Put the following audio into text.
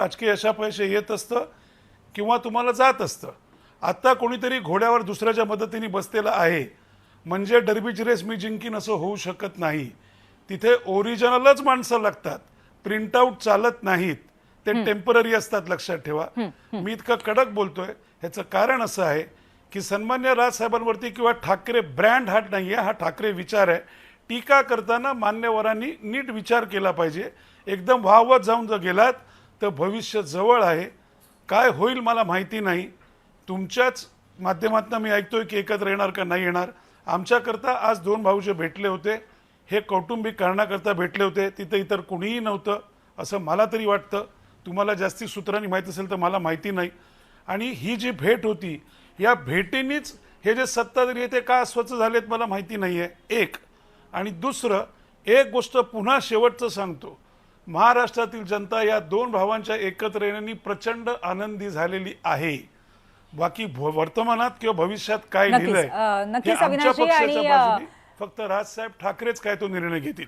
राजकीय यशापयश येत असतं किंवा तुम्हाला जात असतं. आता कोणीतरी घोड्यावर दुसऱ्याच्या मदतीने बसलेला आहे म्हणजे डर्बीची रेस मी जिंकीन असं होऊ शकत नाही. तिथे ओरिजिनलच माणसं लागतात, प्रिंटआउट चालत नाहीत, ते टेम्पररी असतात, लक्षात ठेवा. मी इतकं कडक बोलतोय ह्याचं कारण असं आहे की सन्मान्य राजसाहेबांवरती किंवा ठाकरे ब्रँड हा नाही आहे, हा ठाकरे विचार आहे. टीका करताना मान्यवरांनी नीट विचार केला पाहिजे. एकदम वाहवत जाऊन जर गेलात तर भविष्य जवळ आहे. काय होईल मला माहिती नाही. तुमच्याच माध्यमातून मी ऐकतोय की एकत्र येणार का नाही येणार. आमच्याकरता आज दोन भाऊ जे भेटले होते हे कौटुंबिक कारणाकरता भेटले होते, तिथे इतर कुणीही नव्हतं असं मला तरी वाटतं. तुम्हाला जास्ती सूत्रांनी माहीत असेल तर मला माहिती नाही. आणि ही जी भेट होती या भेटीनीच हे जे सत्ताधारी आहे ते का अस्वस्थ झालेत मला माहिती नाही आहे, एक. आणि दुसरं एक गोष्ट पुन्हा शेवटचं सांगतो, महाराष्ट्रातील जनता या दोन भावांच्या एकत्र येण्याने प्रचंड आनंदी झालेली आहे. बाकी वर्तमानात किंवा भविष्यात काय लिहिलंय नक्कीच हे आमच्या अविनाशजी. पक्षाच्या आणि बाजूने फक्त राजसाहेब ठाकरेच काय तो निर्णय घेतील.